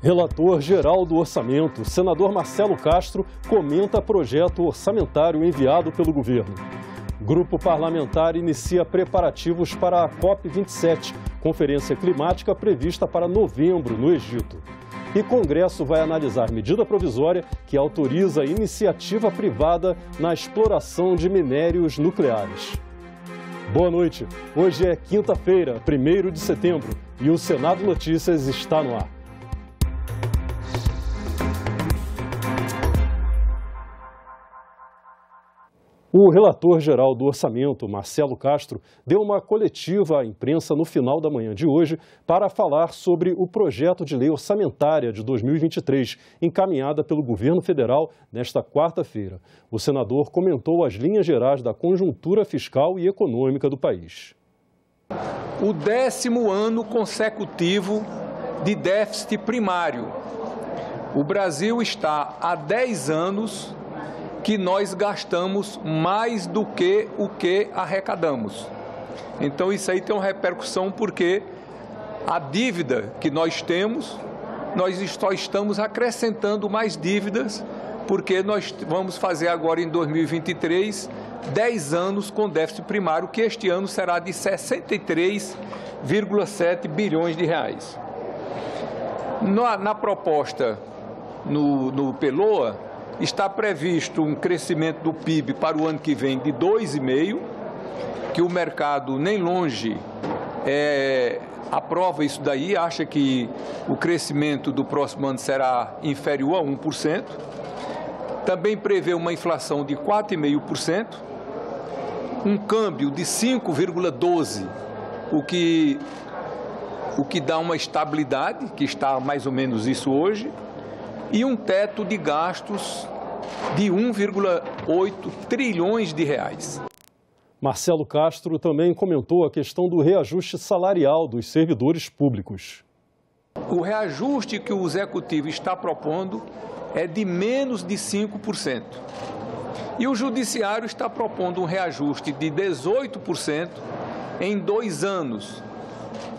Relator-geral do orçamento, senador Marcelo Castro, comenta projeto orçamentário enviado pelo governo. Grupo parlamentar inicia preparativos para a COP27, conferência climática prevista para novembro no Egito. E Congresso vai analisar medida provisória que autoriza a iniciativa privada na exploração de minérios nucleares. Boa noite. Hoje é quinta-feira, 1º de setembro, e o Senado Notícias está no ar. O relator-geral do orçamento, Marcelo Castro, deu uma coletiva à imprensa no final da manhã de hoje para falar sobre o projeto de lei orçamentária de 2023, encaminhada pelo governo federal nesta quarta-feira. O senador comentou as linhas gerais da conjuntura fiscal e econômica do país. O 10º ano consecutivo de déficit primário. O Brasil está há 10 anos que nós gastamos mais do que o que arrecadamos. Então isso aí tem uma repercussão porque a dívida que nós temos, nós só estamos acrescentando mais dívidas porque nós vamos fazer agora em 2023 10 anos com déficit primário, que este ano será de 63,7 bilhões de reais. Na proposta no PELOA, está previsto um crescimento do PIB para o ano que vem de 2,5%, que o mercado nem longe aprova isso daí, acha que o crescimento do próximo ano será inferior a 1%. Também prevê uma inflação de 4,5%, um câmbio de 5,12%, o que dá uma estabilidade, que está mais ou menos isso hoje, e um teto de gastos de 1,8 trilhões de reais. Marcelo Castro também comentou a questão do reajuste salarial dos servidores públicos. O reajuste que o Executivo está propondo é de menos de 5%. E o Judiciário está propondo um reajuste de 18% em 2 anos.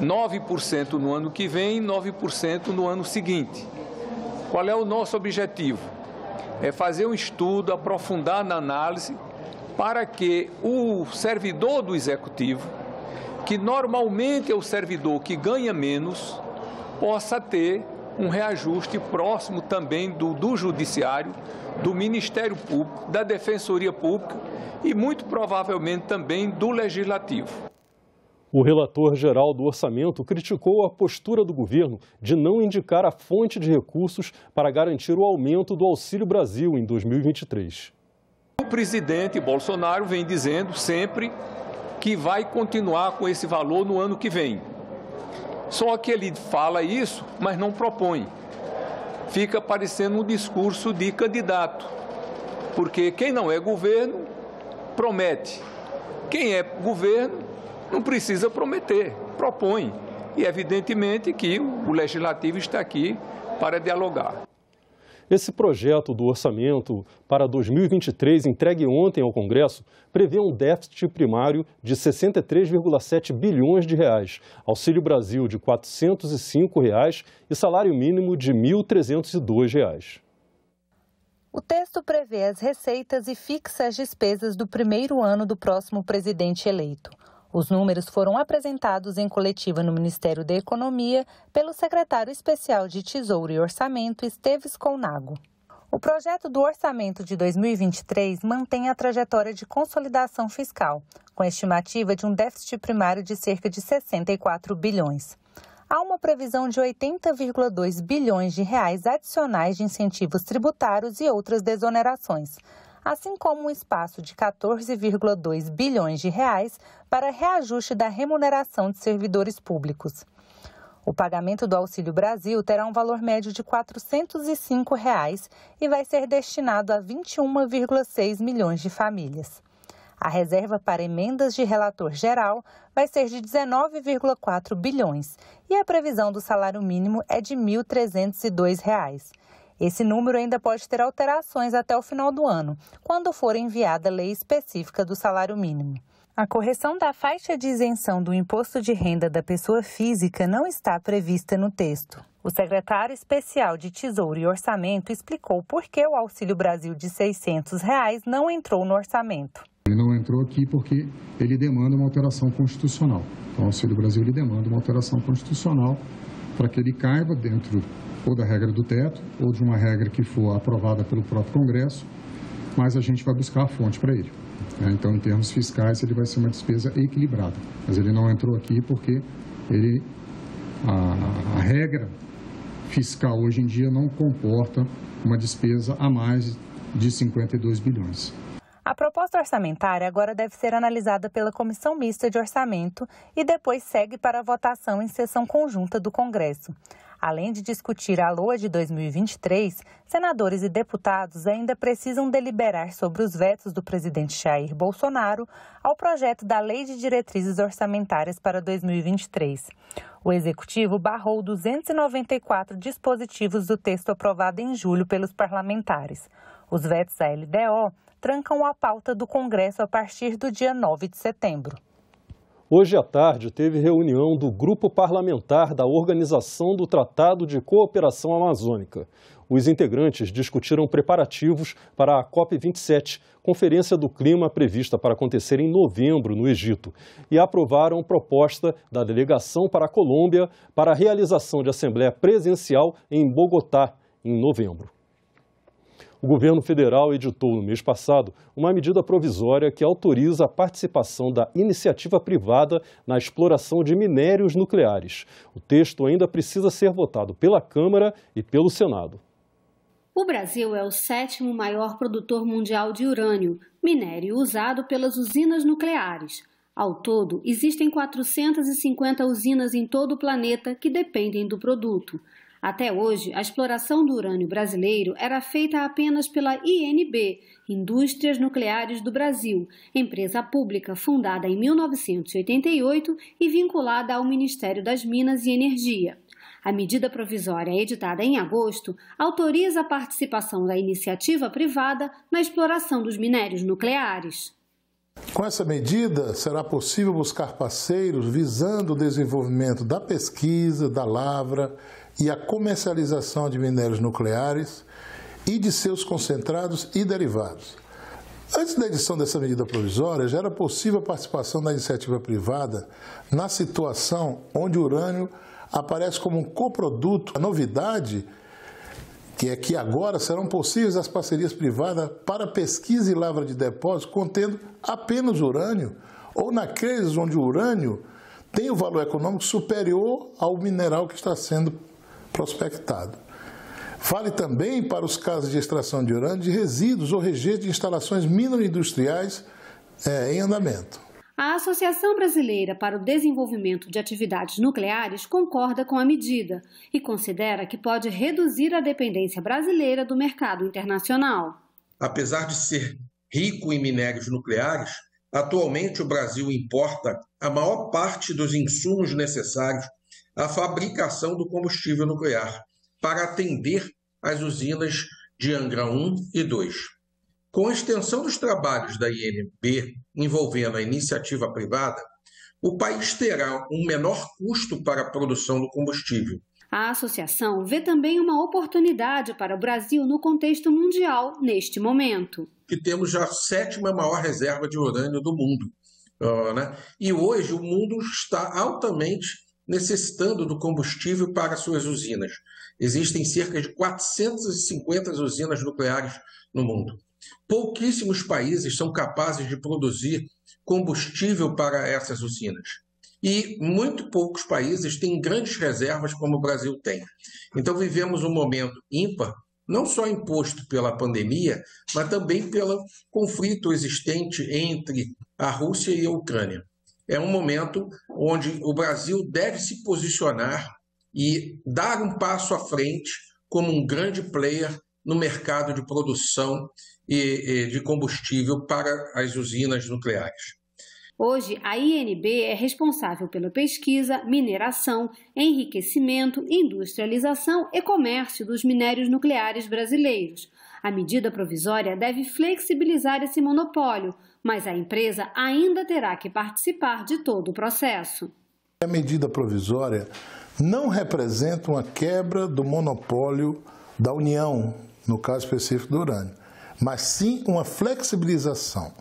9% no ano que vem e 9% no ano seguinte. Qual é o nosso objetivo? É fazer um estudo, aprofundar na análise, para que o servidor do Executivo, que normalmente é o servidor que ganha menos, possa ter um reajuste próximo também do Judiciário, do Ministério Público, da Defensoria Pública e muito provavelmente também do Legislativo. O relator-geral do orçamento criticou a postura do governo de não indicar a fonte de recursos para garantir o aumento do Auxílio Brasil em 2023. O presidente Bolsonaro vem dizendo sempre que vai continuar com esse valor no ano que vem. Só que ele fala isso, mas não propõe. Fica parecendo um discurso de candidato, porque quem não é governo promete. Quem é governo não precisa prometer, propõe. E evidentemente que o Legislativo está aqui para dialogar. Esse projeto do orçamento para 2023, entregue ontem ao Congresso, prevê um déficit primário de 63,7 bilhões de reais, Auxílio Brasil de R$ 405 e salário mínimo de R$ 1.302. O texto prevê as receitas e fixa as despesas do primeiro ano do próximo presidente eleito. Os números foram apresentados em coletiva no Ministério da Economia pelo secretário especial de Tesouro e Orçamento, Esteves Colnago. O projeto do orçamento de 2023 mantém a trajetória de consolidação fiscal, com a estimativa de um déficit primário de cerca de 64 bilhões. Há uma previsão de 80,2 bilhões de reais adicionais de incentivos tributários e outras desonerações, assim como um espaço de 14,2 bilhões de reais para reajuste da remuneração de servidores públicos. O pagamento do Auxílio Brasil terá um valor médio de R$ 405 e vai ser destinado a 21,6 milhões de famílias. A reserva para emendas de relator geral vai ser de 19,4 bilhões e a previsão do salário mínimo é de R$ 1.302. Esse número ainda pode ter alterações até o final do ano, quando for enviada a lei específica do salário mínimo. A correção da faixa de isenção do imposto de renda da pessoa física não está prevista no texto. O secretário especial de Tesouro e Orçamento explicou por que o Auxílio Brasil de R$ 600 não entrou no orçamento. Ele não entrou aqui porque ele demanda uma alteração constitucional. Então, o Auxílio Brasil ele demanda uma alteração constitucional para que ele caiba dentro ou da regra do teto ou de uma regra que for aprovada pelo próprio Congresso, mas a gente vai buscar a fonte para ele. Então, em termos fiscais, ele vai ser uma despesa equilibrada. Mas ele não entrou aqui porque a regra fiscal hoje em dia não comporta uma despesa a mais de 52 bilhões. A proposta orçamentária agora deve ser analisada pela Comissão Mista de Orçamento e depois segue para a votação em sessão conjunta do Congresso. Além de discutir a LOA de 2023, senadores e deputados ainda precisam deliberar sobre os vetos do presidente Jair Bolsonaro ao projeto da Lei de Diretrizes Orçamentárias para 2023. O Executivo barrou 294 dispositivos do texto aprovado em julho pelos parlamentares. Os vetos à LDO trancam a pauta do Congresso a partir do dia 9 de setembro. Hoje à tarde teve reunião do Grupo Parlamentar da Organização do Tratado de Cooperação Amazônica. Os integrantes discutiram preparativos para a COP27, Conferência do Clima prevista para acontecer em novembro no Egito, e aprovaram proposta da delegação para a Colômbia para a realização de assembleia presencial em Bogotá, em novembro. O governo federal editou no mês passado uma medida provisória que autoriza a participação da iniciativa privada na exploração de minérios nucleares. O texto ainda precisa ser votado pela Câmara e pelo Senado. O Brasil é o 7º maior produtor mundial de urânio, minério usado pelas usinas nucleares. Ao todo, existem 450 usinas em todo o planeta que dependem do produto. Até hoje, a exploração do urânio brasileiro era feita apenas pela INB, Indústrias Nucleares do Brasil, empresa pública fundada em 1988 e vinculada ao Ministério das Minas e Energia. A medida provisória editada em agosto autoriza a participação da iniciativa privada na exploração dos minérios nucleares. Com essa medida, será possível buscar parceiros visando o desenvolvimento da pesquisa, da lavra e a comercialização de minérios nucleares e de seus concentrados e derivados. Antes da edição dessa medida provisória, já era possível a participação da iniciativa privada na situação onde o urânio aparece como um coproduto. A novidade que é que agora serão possíveis as parcerias privadas para pesquisa e lavra de depósitos contendo apenas urânio ou naqueles onde o urânio tem o valor econômico superior ao mineral que está sendo prospectado. Vale também para os casos de extração de urânio de resíduos ou rejeitos de instalações minoindustriais em andamento. A Associação Brasileira para o Desenvolvimento de Atividades Nucleares concorda com a medida e considera que pode reduzir a dependência brasileira do mercado internacional. Apesar de ser rico em minérios nucleares, atualmente o Brasil importa a maior parte dos insumos necessários à fabricação do combustível nuclear para atender às usinas de Angra 1 e 2. Com a extensão dos trabalhos da INB envolvendo a iniciativa privada, o país terá um menor custo para a produção do combustível. A associação vê também uma oportunidade para o Brasil no contexto mundial neste momento. Que temos já a 7ª maior reserva de urânio do mundo. E hoje o mundo está altamente necessitando do combustível para suas usinas. Existem cerca de 450 usinas nucleares no mundo. Pouquíssimos países são capazes de produzir combustível para essas usinas. E muito poucos países têm grandes reservas como o Brasil tem. Então vivemos um momento ímpar, não só imposto pela pandemia, mas também pelo conflito existente entre a Rússia e a Ucrânia. É um momento onde o Brasil deve se posicionar e dar um passo à frente como um grande player no mercado de produção e de combustível para as usinas nucleares. Hoje, a INB é responsável pela pesquisa, mineração, enriquecimento, industrialização e comércio dos minérios nucleares brasileiros. A medida provisória deve flexibilizar esse monopólio, mas a empresa ainda terá que participar de todo o processo. A medida provisória não representa uma quebra do monopólio da União, no caso específico do urânio, mas sim uma flexibilização.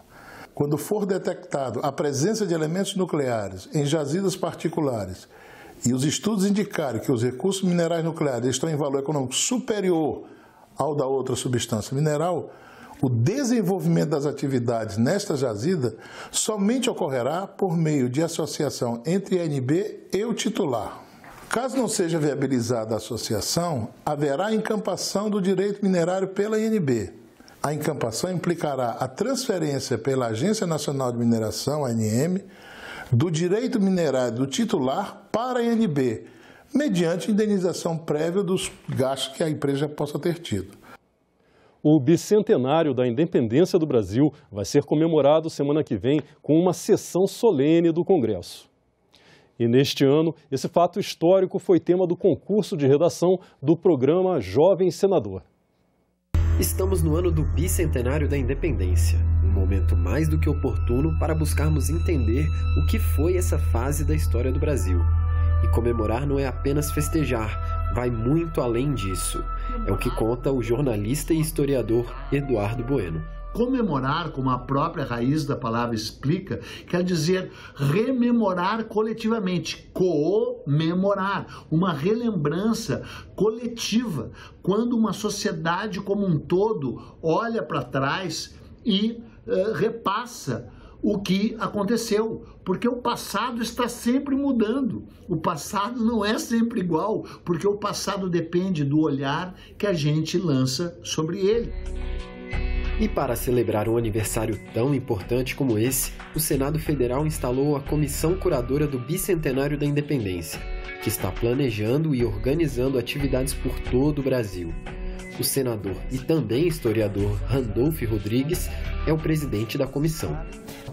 Quando for detectado a presença de elementos nucleares em jazidas particulares e os estudos indicarem que os recursos minerais nucleares estão em valor econômico superior ao da outra substância mineral, o desenvolvimento das atividades nesta jazida somente ocorrerá por meio de associação entre a ANB e o titular. Caso não seja viabilizada a associação, haverá encampação do direito minerário pela ANB. A encampação implicará a transferência pela Agência Nacional de Mineração, ANM, do direito minerário do titular para a ANB, mediante indenização prévia dos gastos que a empresa possa ter tido. O bicentenário da independência do Brasil vai ser comemorado semana que vem com uma sessão solene do Congresso. E neste ano, esse fato histórico foi tema do concurso de redação do programa Jovem Senador. Estamos no ano do bicentenário da independência, um momento mais do que oportuno para buscarmos entender o que foi essa fase da história do Brasil. E comemorar não é apenas festejar, vai muito além disso. É o que conta o jornalista e historiador Eduardo Bueno. Comemorar, como a própria raiz da palavra explica, quer dizer rememorar coletivamente, comemorar, uma relembrança coletiva, quando uma sociedade como um todo olha para trás e repassa o que aconteceu, porque o passado está sempre mudando, o passado não é sempre igual, porque o passado depende do olhar que a gente lança sobre ele. E para celebrar um aniversário tão importante como esse, o Senado Federal instalou a Comissão Curadora do Bicentenário da Independência, que está planejando e organizando atividades por todo o Brasil. O senador e também historiador Randolph Rodrigues é o presidente da comissão.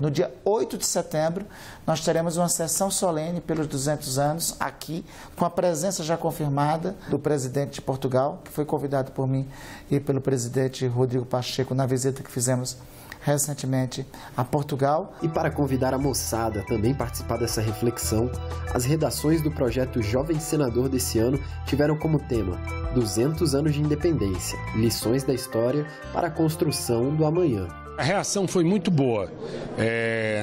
No dia 8 de setembro, nós teremos uma sessão solene pelos 200 anos aqui, com a presença já confirmada do presidente de Portugal, que foi convidado por mim e pelo presidente Rodrigo Pacheco na visita que fizemos recentemente a Portugal. E para convidar a moçada a também participar dessa reflexão, as redações do projeto Jovem Senador desse ano tiveram como tema 200 anos de independência, lições da história para a construção do amanhã. A reação foi muito boa,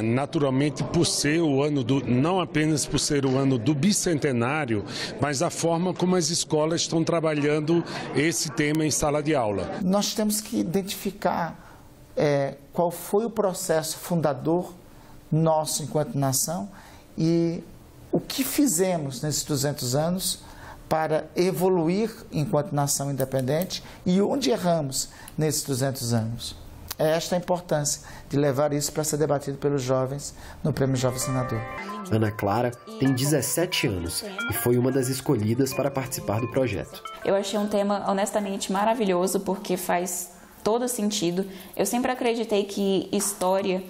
naturalmente por ser o ano não apenas por ser o ano do bicentenário, mas a forma como as escolas estão trabalhando esse tema em sala de aula. Nós temos que identificar qual foi o processo fundador nosso enquanto nação e o que fizemos nesses 200 anos para evoluir enquanto nação independente e onde erramos nesses 200 anos. É esta a importância de levar isso para ser debatido pelos jovens no Prêmio Jovem Senador. Ana Clara tem 17 anos e foi uma das escolhidas para participar do projeto. Eu achei um tema honestamente maravilhoso porque faz todo sentido. Eu sempre acreditei que história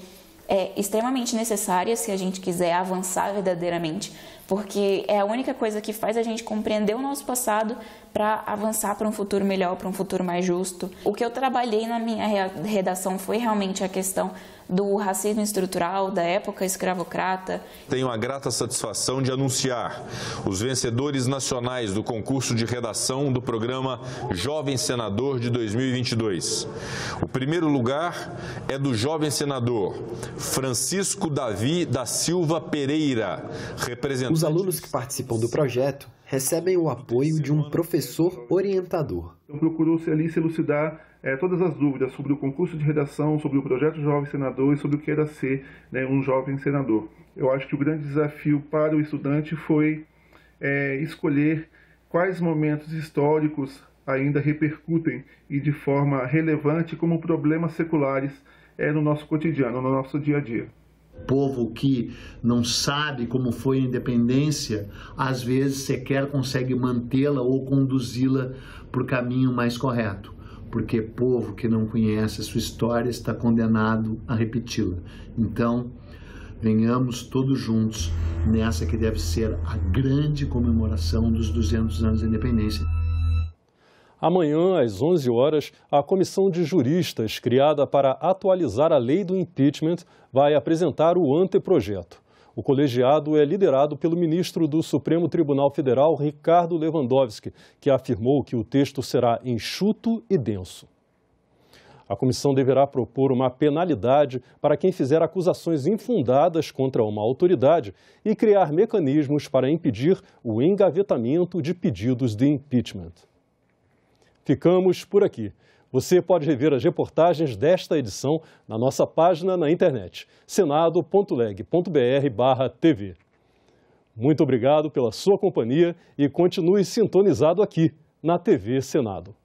é extremamente necessária se a gente quiser avançar verdadeiramente, porque é a única coisa que faz a gente compreender o nosso passado para avançar para um futuro melhor, para um futuro mais justo. O que eu trabalhei na minha redação foi realmente a questão do racismo estrutural da época escravocrata. Tenho a grata satisfação de anunciar os vencedores nacionais do concurso de redação do programa Jovem Senador de 2022. O primeiro lugar é do jovem senador Francisco Davi da Silva Pereira, representante... Os alunos que participam do projeto recebem o apoio de um professor orientador. Procurou-se ali se elucidar todas as dúvidas sobre o concurso de redação, sobre o projeto Jovem Senador e sobre o que era ser um jovem senador. Eu acho que o grande desafio para o estudante foi escolher quais momentos históricos ainda repercutem e de forma relevante como problemas seculares no nosso cotidiano, no nosso dia a dia. Povo que não sabe como foi a independência, às vezes sequer consegue mantê-la ou conduzi-la para o caminho mais correto, porque povo que não conhece a sua história está condenado a repeti-la. Então, venhamos todos juntos nessa que deve ser a grande comemoração dos 200 anos da independência. Amanhã, às 11 horas, a comissão de juristas criada para atualizar a lei do impeachment vai apresentar o anteprojeto. O colegiado é liderado pelo ministro do Supremo Tribunal Federal, Ricardo Lewandowski, que afirmou que o texto será enxuto e denso. A comissão deverá propor uma penalidade para quem fizer acusações infundadas contra uma autoridade e criar mecanismos para impedir o engavetamento de pedidos de impeachment. Ficamos por aqui. Você pode rever as reportagens desta edição na nossa página na internet, senado.leg.br/tv. Muito obrigado pela sua companhia e continue sintonizado aqui na TV Senado.